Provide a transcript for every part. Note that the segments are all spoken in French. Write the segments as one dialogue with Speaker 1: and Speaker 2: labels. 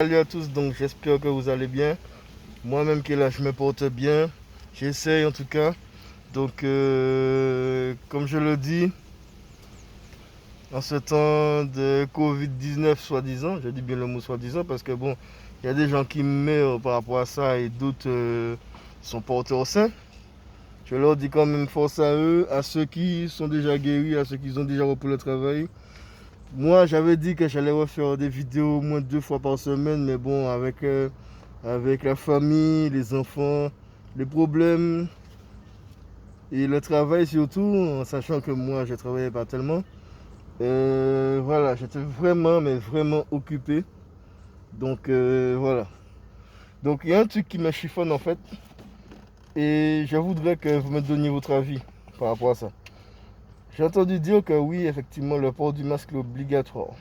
Speaker 1: Salut à tous, donc j'espère que vous allez bien. Moi-même qui est là, je me porte bien. J'essaye en tout cas. Donc, comme je le dis, en ce temps de Covid-19 soi-disant, je dis bien le mot soi-disant parce que bon, il y a des gens qui meurent par rapport à ça et d'autres sont porteurs sains. Je leur dis quand même force à eux, à ceux qui sont déjà guéris, à ceux qui ont déjà repris le travail. Moi, j'avais dit que j'allais refaire des vidéos au moins 2 fois par semaine, mais bon, avec la famille, les enfants, les problèmes et le travail surtout, en sachant que moi, je ne travaillais pas tellement. Voilà, j'étais vraiment, mais vraiment occupé. Donc, voilà. Donc, il y a un truc qui me chiffonne en fait, et je voudrais que vous me donniez votre avis par rapport à ça. J'ai entendu dire que oui, effectivement, le port du masque est obligatoire.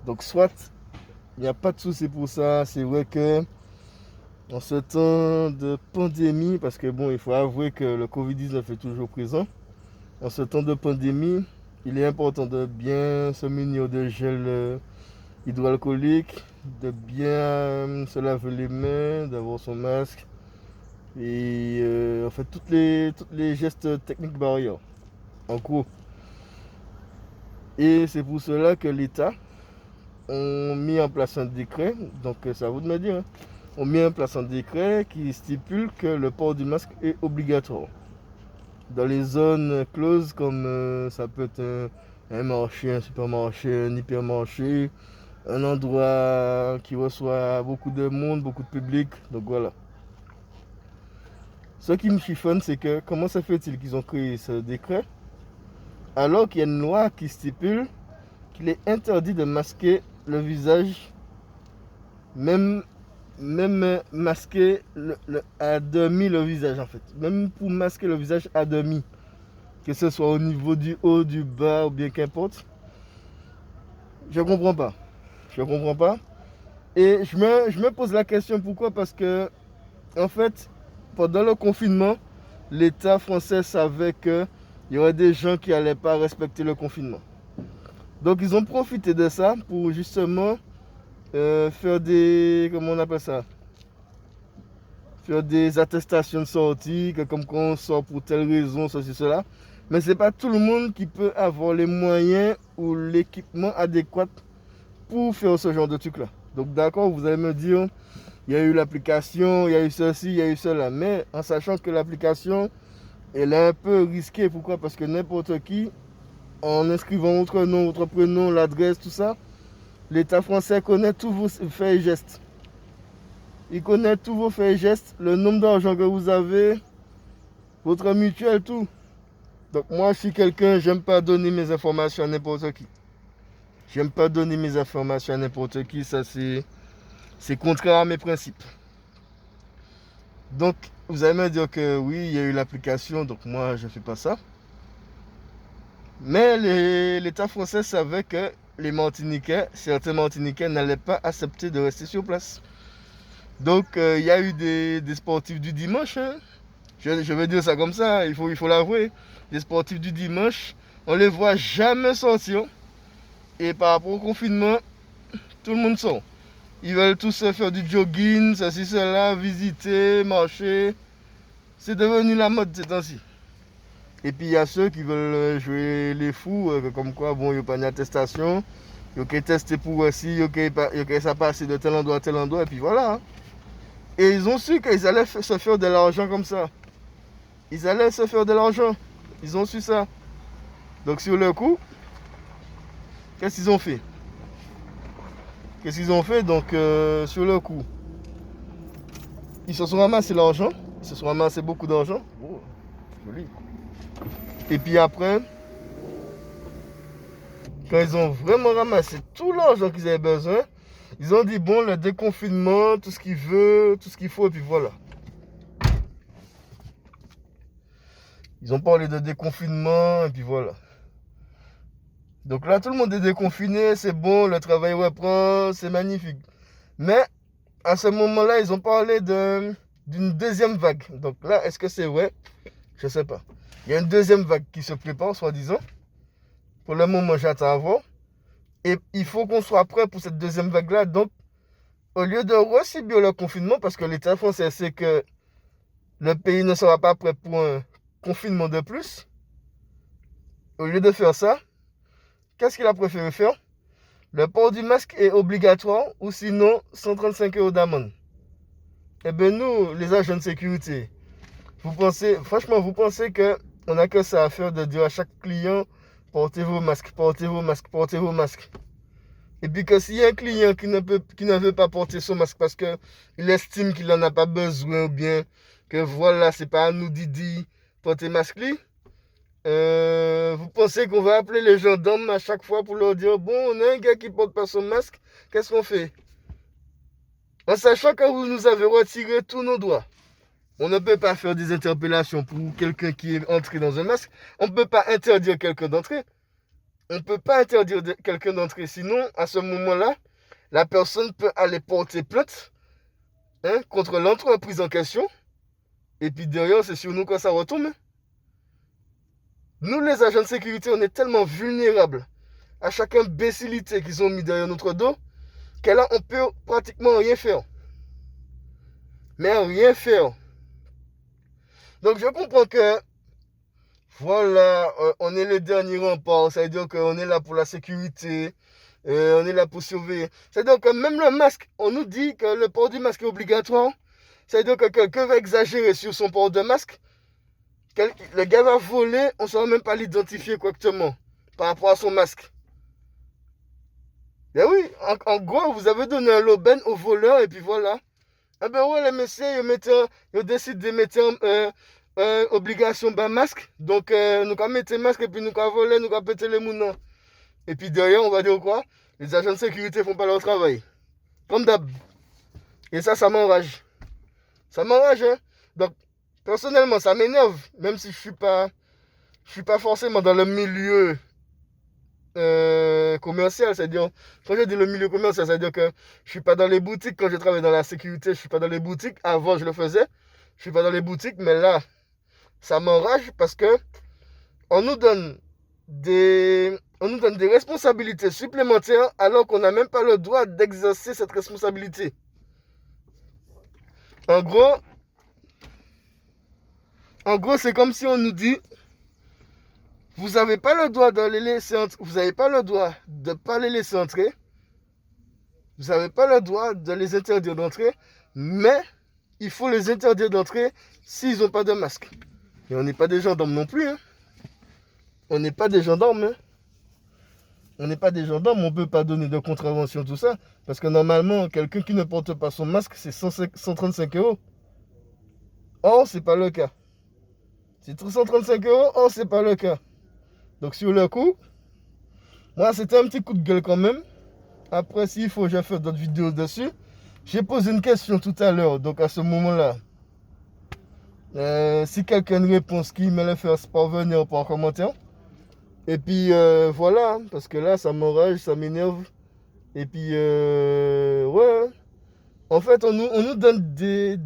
Speaker 1: Donc, soit il n'y a pas de souci pour ça. C'est vrai que en ce temps de pandémie, parce que bon, il faut avouer que le Covid-19 est toujours présent. En ce temps de pandémie, il est important de bien se munir de gel hydroalcoolique, de bien se laver les mains, d'avoir son masque et en fait toutes les gestes techniques barrières, en gros. Et c'est pour cela que l'État a mis en place un décret, donc c'est à vous de me dire, hein. On met en place un décret qui stipule que le port du masque est obligatoire. Dans les zones closes comme ça peut être un marché, un supermarché, un hypermarché, un endroit qui reçoit beaucoup de monde, beaucoup de public. Donc voilà. Ce qui me chiffonne, c'est que comment ça fait-il qu'ils ont créé ce décret alors qu'il y a une loi qui stipule qu'il est interdit de masquer le visage, même masquer à demi le visage en fait. Même pour masquer le visage à demi, que ce soit au niveau du haut, du bas ou bien qu'importe. Je comprends pas. Je comprends pas. Et je me pose la question pourquoi. Parce que en fait, pendant le confinement, l'État français savait qu'il y aurait des gens qui n'allaient pas respecter le confinement. Donc ils ont profité de ça pour justement faire des... Comment on appelle ça? Faire des attestations de sortie, que comme quand on sort pour telle raison, ceci, cela. Mais ce n'est pas tout le monde qui peut avoir les moyens ou l'équipement adéquat pour faire ce genre de truc-là. Donc d'accord, vous allez me dire, il y a eu l'application, il y a eu ceci, il y a eu cela. Mais en sachant que l'application, elle est un peu risquée. Pourquoi? Parce que n'importe qui, en inscrivant votre nom, votre prénom, l'adresse, tout ça, l'État français connaît tous vos faits et gestes. Il connaît tous vos faits et gestes, le nombre d'argent que vous avez, votre mutuelle, tout. Donc moi, je suis quelqu'un, j'aime pas donner mes informations à n'importe qui. J'aime pas donner mes informations à n'importe qui, ça c'est contraire à mes principes. Donc, vous allez me dire que oui, il y a eu l'application, donc moi, je fais pas ça. Mais l'État français savait que les Martiniquais, certains Martiniquais n'allaient pas accepter de rester sur place. Donc, il y a eu des sportifs du dimanche, hein. Je vais dire ça comme ça, il faut l'avouer. Les sportifs du dimanche, on les voit jamais sortir. Et par rapport au confinement, tout le monde sort. Ils veulent tous faire du jogging, ceci, cela, visiter, marcher. C'est devenu la mode ces temps-ci. Et puis il y a ceux qui veulent jouer les fous, comme quoi, bon, il n'y a pas d'attestation. Il y a testé pour aussi, il y a ça passer de tel endroit à tel endroit, et puis voilà. Et ils ont su qu'ils allaient se faire de l'argent comme ça. Ils allaient se faire de l'argent. Ils ont su ça. Donc sur le coup, qu'est-ce qu'ils ont fait? Qu'est-ce qu'ils ont fait? Donc sur le coup, ils se sont ramassés l'argent. Ils se sont ramassés beaucoup d'argent. Oh, joli. Et puis après, quand ils ont vraiment ramassé tout l'argent qu'ils avaient besoin, ils ont dit bon, le déconfinement, tout ce qu'il veut, tout ce qu'il faut, et puis voilà. Ils ont parlé de déconfinement, et puis voilà. Donc là, tout le monde est déconfiné, c'est bon, le travail reprend, c'est magnifique. Mais à ce moment-là, ils ont parlé d'une deuxième vague. Donc là, est-ce que c'est vrai? Je ne sais pas. Il y a une deuxième vague qui se prépare, soi-disant. Pour le moment, j'attends à voir. Et il faut qu'on soit prêt pour cette deuxième vague-là. Donc, au lieu de resubir le confinement, parce que l'État français sait que le pays ne sera pas prêt pour un confinement de plus, au lieu de faire ça, qu'est-ce qu'il a préféré faire? Le port du masque est obligatoire ou sinon 135 € d'amende. Eh bien nous, les agents de sécurité, franchement, vous pensez qu'on n'a que ça à faire de dire à chaque client, portez vos masques, portez vos masques, portez vos masques. Et puis que s'il y a un client qui ne veut pas porter son masque parce qu'il estime qu'il n'en a pas besoin ou bien que voilà, c'est pas à nous Didi, porter masque, vous pensez qu'on va appeler les gendarmes à chaque fois pour leur dire, bon, on a un gars qui porte pas son masque, qu'est-ce qu'on fait? En sachant que vous nous avez retiré tous nos droits. On ne peut pas faire des interpellations pour quelqu'un qui est entré dans un masque. On ne peut pas interdire quelqu'un d'entrer. On ne peut pas interdire quelqu'un d'entrer. Sinon, à ce moment-là, la personne peut aller porter plainte contre l'entreprise en question. Et puis derrière, c'est sur nous que ça retombe. Nous, les agents de sécurité, on est tellement vulnérables à chaque imbécilité qu'ils ont mis derrière notre dos que là, on peut pratiquement rien faire. Mais rien faire. Donc, je comprends que, voilà, on est le dernier rempart. Ça veut dire qu'on est là pour la sécurité. On est là pour surveiller. C'est-à-dire que même le masque, on nous dit que le port du masque est obligatoire. C'est-à-dire que quelqu'un va exagérer sur son port de masque. Le gars va voler, on ne saura même pas l'identifier correctement par rapport à son masque. Ben oui, en gros, vous avez donné un loben au voleur et puis voilà. Ah ben ouais, les messieurs, ils décident de mettre obligation de masque. Donc, nous allons mettre masque et puis nous allons voler, nous allons péter les mounons. Et puis derrière, on va dire quoi? Les agents de sécurité ne font pas leur travail. Comme d'hab. Et ça m'enrage. Ça m'enrage, hein. Donc, personnellement, ça m'énerve. Même si je suis pas forcément dans le milieu commercial. C'est-à-dire, quand je dis le milieu commercial, c'est-à-dire que je suis pas dans les boutiques. Quand je travaille dans la sécurité, je suis pas dans les boutiques. Avant, je le faisais. Je suis pas dans les boutiques. Mais là, ça m'enrage parce que on nous donne des responsabilités supplémentaires alors qu'on n'a même pas le droit d'exercer cette responsabilité. En gros, c'est comme si on nous dit, vous n'avez pas le droit de les laisser entrer, vous n'avez pas le droit de ne pas les laisser entrer, vous n'avez pas le droit de les interdire d'entrer, mais il faut les interdire d'entrer s'ils n'ont pas de masque. Et on n'est pas des gendarmes non plus, hein. On n'est pas des gendarmes, hein. On n'est pas des gendarmes, on ne peut pas donner de contravention, tout ça. Parce que normalement, quelqu'un qui ne porte pas son masque, c'est 135 €. Or, ce n'est pas le cas. C'est 135 €, or, ce n'est pas le cas. Donc, sur le coup, moi, c'était un petit coup de gueule quand même. Après, s'il faut, je vais faire d'autres vidéos dessus. J'ai posé une question tout à l'heure, donc à ce moment-là, si quelqu'un a une réponse, qui me le fait parvenir par commentaire. Et puis voilà, parce que là, ça m'enrage, ça m'énerve. Et puis, ouais. En fait, on nous donne des...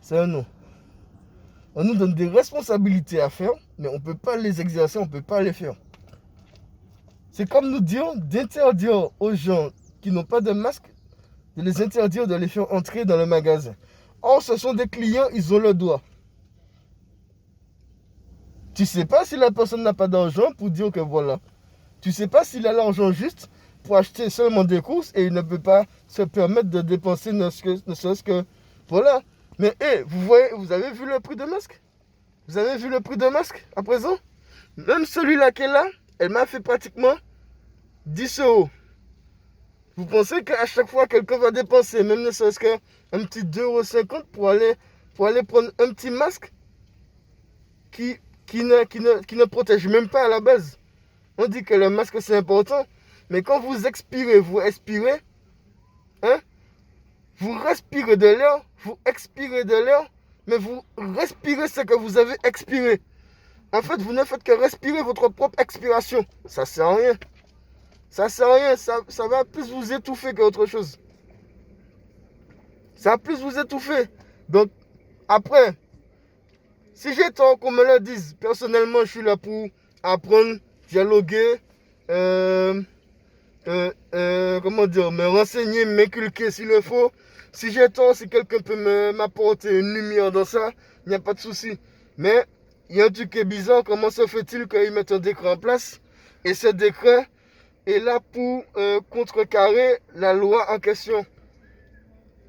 Speaker 1: C'est un nom. On nous donne des responsabilités à faire, mais on ne peut pas les exercer, on ne peut pas les faire. C'est comme nous dire d'interdire aux gens qui n'ont pas de masque, de les interdire de les faire entrer dans le magasin. Or, ce sont des clients, ils ont le droit. Tu ne sais pas si la personne n'a pas d'argent pour dire que voilà. Tu ne sais pas s'il a l'argent juste pour acheter seulement des courses et il ne peut pas se permettre de dépenser ne serait-ce que... Voilà. Mais vous avez vu le prix de masque? Vous avez vu le prix de masque à présent? Même celui-là qui est là, elle m'a fait pratiquement 10 €. Vous pensez qu'à chaque fois quelqu'un va dépenser, même ne serait-ce qu'un petit 2,50 € pour aller prendre un petit masque qui ne protège même pas à la base? On dit que le masque c'est important, mais quand vous expirez, vous expirez, hein? Vous respirez de l'air, vous expirez de l'air, mais vous respirez ce que vous avez expiré. En fait, vous ne faites que respirer votre propre expiration. Ça sert à rien. Ça sert à rien, ça va plus vous étouffer qu'autre chose. Ça va plus vous étouffer. Donc, après, si j'ai tort qu'on me le dise, personnellement, je suis là pour apprendre, dialoguer, comment dire, me renseigner, m'inculquer s'il le faut. Si j'ai tort, si quelqu'un peut m'apporter une lumière dans ça, il n'y a pas de souci. Mais il y a un truc qui est bizarre, comment se fait-il qu'ils mettent un décret en place et ce décret est là pour contrecarrer la loi en question.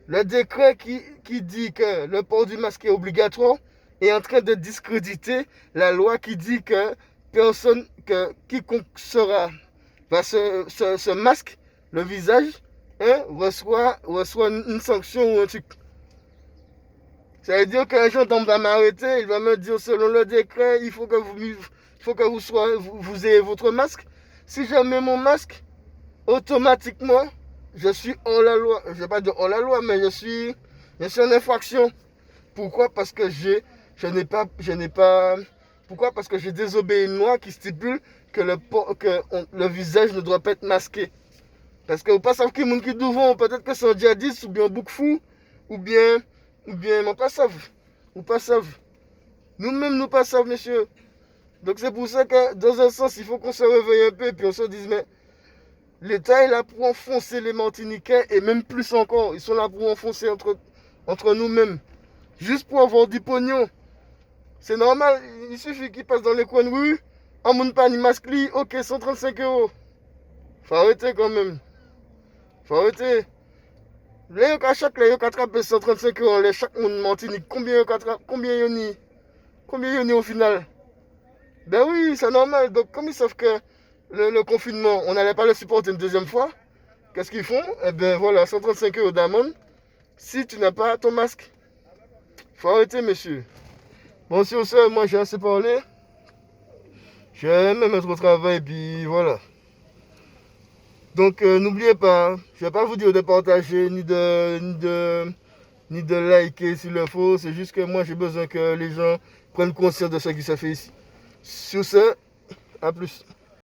Speaker 1: Le décret qui dit que le port du masque est obligatoire est en train de discréditer la loi qui dit que quiconque se masque le visage, hein, reçoit une sanction ou un truc. Ça veut dire qu'un gendarme va m'arrêter, il va me dire selon le décret, il faut que vous ayez votre masque. Si je mets mon masque, automatiquement, je suis hors la loi. Je ne vais pas dire hors la loi, mais je suis en infraction. Pourquoi? Parce que pourquoi? Parce que j'ai désobéi une loi qui stipule que le visage ne doit pas être masqué. Parce que vous ne savez pas qui est qui devant, peut-être que c'est un djihadiste, ou bien un bouc fou, ou bien, on pas savent. Ou pas savent. Nous-mêmes, nous pas savent, messieurs. Donc c'est pour ça que, dans un sens, il faut qu'on se réveille un peu, et puis on se dise, mais l'État est là pour enfoncer les Martiniquais, et même plus encore, ils sont là pour enfoncer entre nous-mêmes. Juste pour avoir du pognon. C'est normal, il suffit qu'ils passent dans les coins de rue, en monde pas ni masque, ok, 135 €. Faut arrêter quand même. Faut arrêter. Là, à chaque là, il y a 135 €, chaque monde Martinique. Combien il y a au final? Ben oui, c'est normal. Donc, comme ils savent que le confinement, on n'allait pas le supporter une deuxième fois, qu'est-ce qu'ils font? Eh ben voilà, 135 € d'amende si tu n'as pas ton masque. Faut arrêter, monsieur. Bon, sur ce, moi j'ai assez parlé. Je vais me mettre au travail, puis voilà. Donc, n'oubliez pas, je ne vais pas vous dire de partager, ni de liker s'il le faut. C'est juste que moi, j'ai besoin que les gens prennent conscience de ce qui se fait ici. Sur ce, à plus.